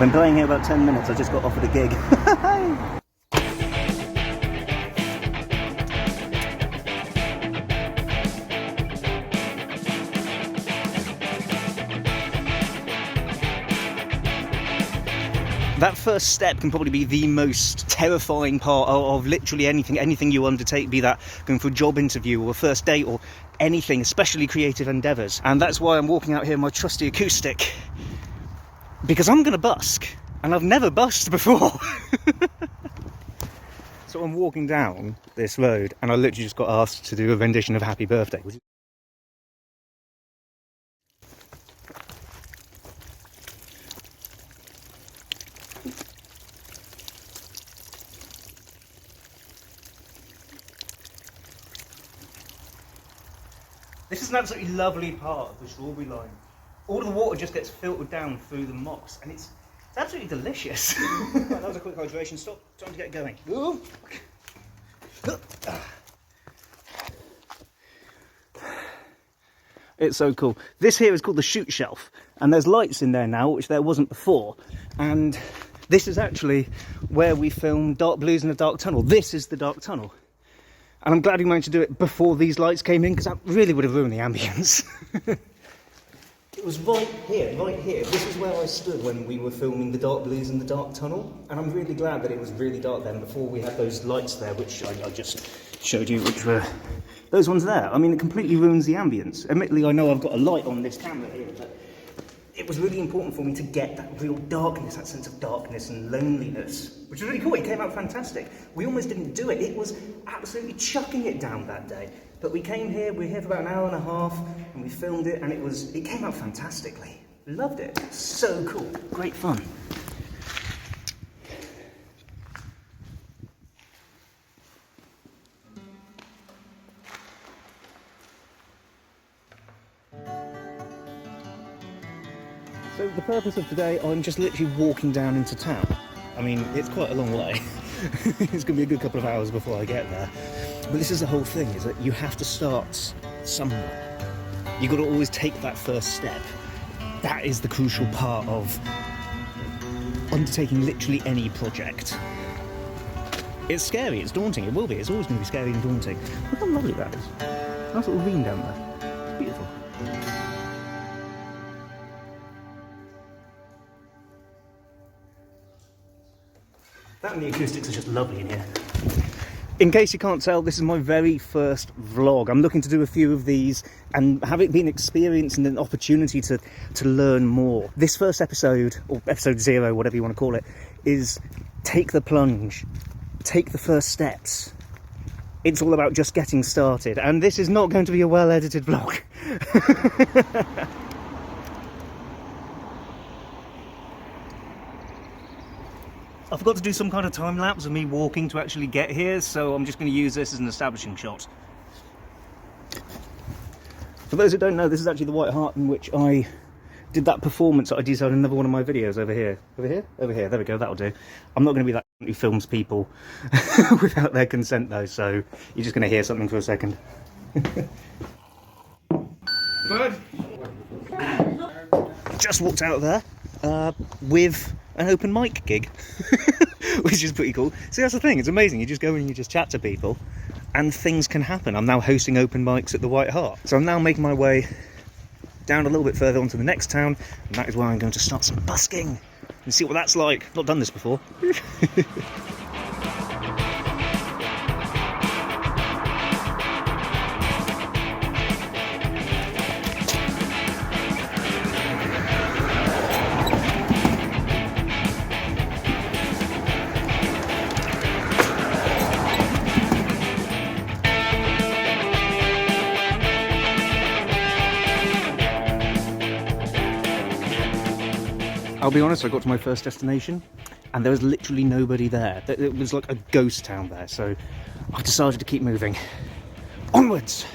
been playing here about 10 minutes, I just got offered a gig. That first step can probably be the most terrifying part of literally anything you undertake, be that going for a job interview or a first date or anything, especially creative endeavours. And that's why I'm walking out here in my trusty acoustic, because I'm going to busk, and I've never busked before. So I'm walking down this road, and I literally just got asked to do a rendition of Happy Birthday. This is an absolutely lovely part of the strawberry line. All of the water just gets filtered down through the moss, and it's absolutely delicious. Right, that was a quick hydration stop. Time to get going. Ooh. It's so cool. This here is called the shoot shelf, and there's lights in there now, which there wasn't before. And this is actually where we filmed Dark Blues in a Dark Tunnel. This is the dark tunnel. And I'm glad we managed to do it before these lights came in, because that really would have ruined the ambience. It was right here. This is where I stood when we were filming the Dark Blues in the Dark Tunnel. And I'm really glad that it was really dark then, before we had those lights there, which I just showed you, which were those ones there. I mean, it completely ruins the ambience. Admittedly, I know I've got a light on this camera here, but it was really important for me to get that real darkness, that sense of darkness and loneliness, which was really cool. It came out fantastic. We almost didn't do it. It was absolutely chucking it down that day. But we came here, we were here for about an hour and a half, and we filmed it, and it came out fantastically. Loved it. So cool. Great fun. So the purpose of today, I'm just literally walking down into town. I mean, it's quite a long way. It's going to be a good couple of hours before I get there. But this is the whole thing, is that you have to start somewhere. You've got to always take that first step. That is the crucial part of undertaking literally any project. It's scary, it's daunting, it will be. It's always going to be scary and daunting. Look how lovely that is. Nice little ravine down there. Beautiful. That and the acoustics are just lovely in here. In case you can't tell, this is my very first vlog. I'm looking to do a few of these and have it been an experience and an opportunity to learn more. This first episode, or episode 0, whatever you want to call it, is take the plunge, take the first steps. It's all about just getting started, and this is not going to be a well-edited vlog. I forgot to do some kind of time lapse of me walking to actually get here, so I'm just going to use this as an establishing shot. For those who don't know, this is actually the White Hart in which I did that performance that I detailed in another one of my videos over here. Over here? Over here, there we go, that'll do. I'm not going to be that who films people without their consent though, so you're just going to hear something for a second. Good. Just walked out of there with an open mic gig, which is pretty cool. See, that's the thing, it's amazing. You just go in and you just chat to people and things can happen. I'm now hosting open mics at the White Hart. So I'm now making my way down a little bit further onto the next town, and that is where I'm going to start some busking and see what that's like. Not done this before. I'll be honest, I got to my first destination and there was literally nobody there. It was like a ghost town there, so I decided to keep moving. Onwards!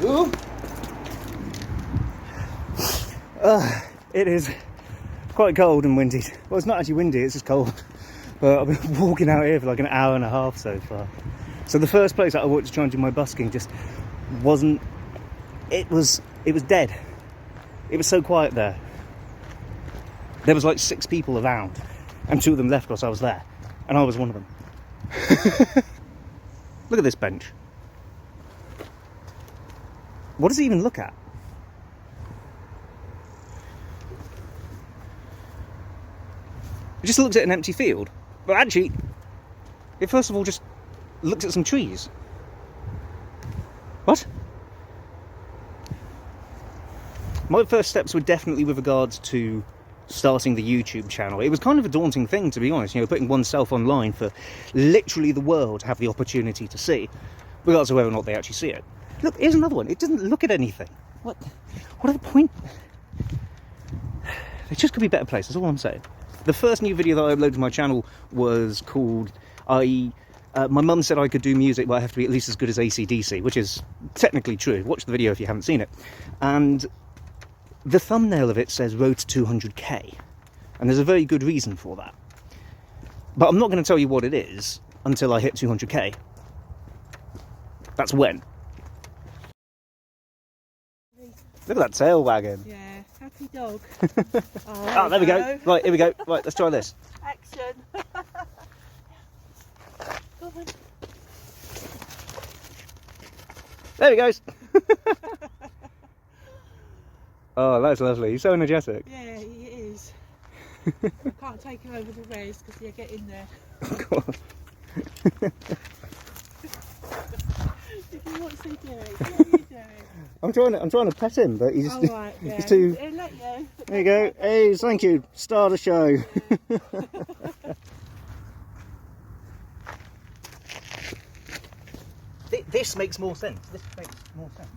Ooh. It is quite cold and windy. Well, it's not actually windy, it's just cold. But I've been walking out here for like an hour and a half so far. So the first place that I walked to try and do my busking just wasn't... It was dead. It was so quiet there. There was like 6 people around, and 2 of them left whilst I was there, and I was one of them. Look at this bench. What does he even look at? It just looks at an empty field. But actually, it first of all just looked at some trees. What? My first steps were definitely with regards to starting the YouTube channel. It was kind of a daunting thing, to be honest, you know, putting oneself online for literally the world to have the opportunity to see, regardless of whether or not they actually see it. Look, here's another one. It doesn't look at anything. What are the point? It just could be better places, that's all I'm saying. The first new video that I uploaded to my channel was called, my mum said I could do music, but I have to be at least as good as AC/DC, which is technically true. Watch the video if you haven't seen it. And the thumbnail of it says road to 200k, and there's a very good reason for that. But I'm not going to tell you what it is until I hit 200k. That's when. Look at that tail wagging. Yeah, happy dog. Oh, there we go. Right, here we go. Right, let's try this. Action. Go on. There he goes. Oh, that's lovely. He's so energetic. Yeah, he is. I can't take him over the race because he'll get in there. Of course. What's he doing? What are you doing? I'm trying to pet him, but he's just, right, yeah. he's too... He'll let you. There you go. Hey, thank you. Star the show. Yeah. This makes more sense. This makes more sense.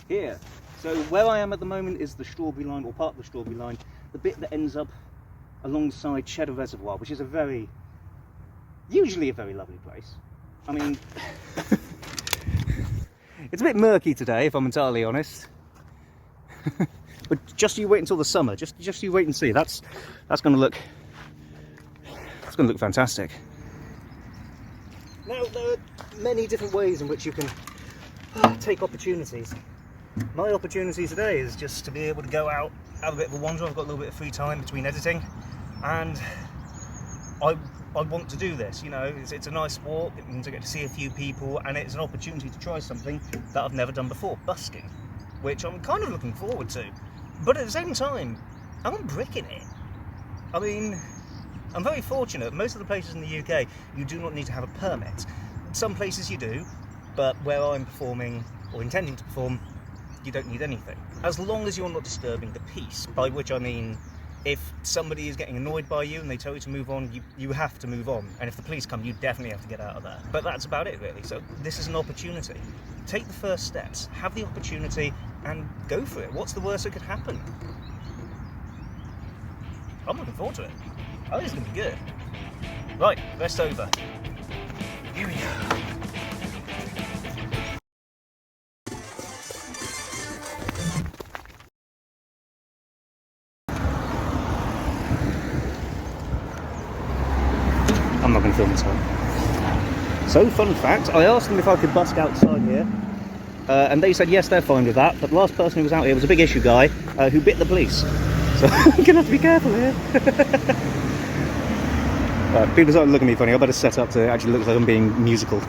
Here. So where I am at the moment is the strawberry line, or part of the strawberry line. The bit that ends up alongside Cheddar Reservoir, which is usually a very lovely place. I mean, it's a bit murky today, if I'm entirely honest. But just you wait until the summer. Just you wait and see. That's going to look. It's going to look fantastic. Now there are many different ways in which you can take opportunities. My opportunity today is just to be able to go out, have a bit of a wander. I've got a little bit of free time between editing, and I want to do this. You know, it's a nice walk, and to get to see a few people, and it's an opportunity to try something that I've never done before, busking, which I'm kind of looking forward to. But at the same time, I'm bricking it. I mean, I'm very fortunate. Most of the places in the UK, you do not need to have a permit. Some places you do, but where I'm performing, or intending to perform, you don't need anything. As long as you're not disturbing the peace, by which I mean, if somebody is getting annoyed by you and they tell you to move on, you have to move on. And if the police come, you definitely have to get out of there. But that's about it, really. So this is an opportunity. Take the first steps, have the opportunity, and go for it. What's the worst that could happen? I'm looking forward to it. I think it's going to be good. Right, rest over. Here we go. I'm not going to film this one. So, fun fact, I asked them if I could busk outside here, and they said yes, they're fine with that, but the last person who was out here was a big issue guy who bit the police. So I'm going to have to be careful here. Right, people start looking at me funny. I better set up to actually look like I'm being musical.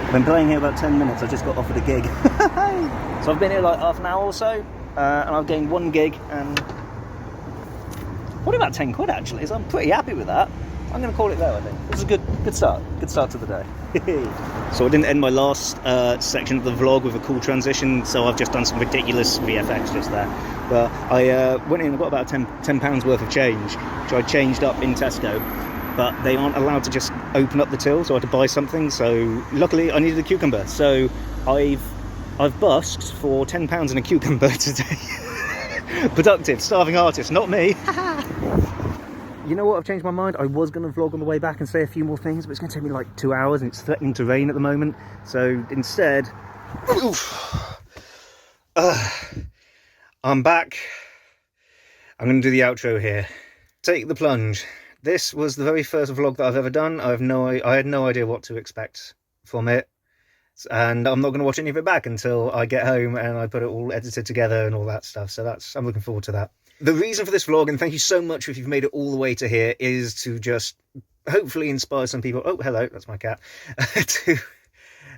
I've been playing here about 10 minutes. I just got offered a gig. So I've been here like half an hour or so, and I've gained 1 gig and what about 10 quid actually, so I'm pretty happy with that. I'm going to call it there, I think. It was a good start to the day. So I didn't end my last section of the vlog with a cool transition, so I've just done some ridiculous VFX just there. But I went in and got about £10 worth of change, which I changed up in Tesco. But they aren't allowed to just open up the till, so I had to buy something. So luckily I needed a cucumber, so I've I've busked for £10 and a cucumber today. Productive, starving artist, not me. You know what, I've changed my mind. I was going to vlog on the way back and say a few more things, but it's going to take me like 2 hours and it's threatening to rain at the moment. So instead, I'm back. I'm going to do the outro here. Take the plunge. This was the very first vlog that I've ever done. I had no idea what to expect from it. And I'm not going to watch any of it back until I get home and I put it all edited together and all that stuff. So I'm looking forward to that. The reason for this vlog, and thank you so much if you've made it all the way to here, is to just hopefully inspire some people. Oh, hello, that's my cat.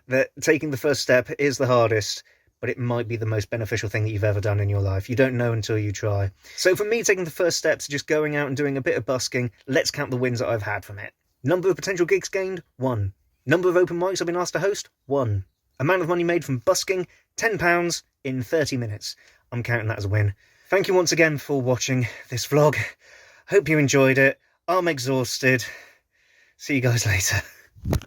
That taking the first step is the hardest, but it might be the most beneficial thing that you've ever done in your life. You don't know until you try. So for me, taking the first steps, just going out and doing a bit of busking, let's count the wins that I've had from it. Number of potential gigs gained, 1. Number of open mics I've been asked to host, 1. Amount of money made from busking, £10 in 30 minutes. I'm counting that as a win. Thank you once again for watching this vlog. Hope you enjoyed it. I'm exhausted. See you guys later.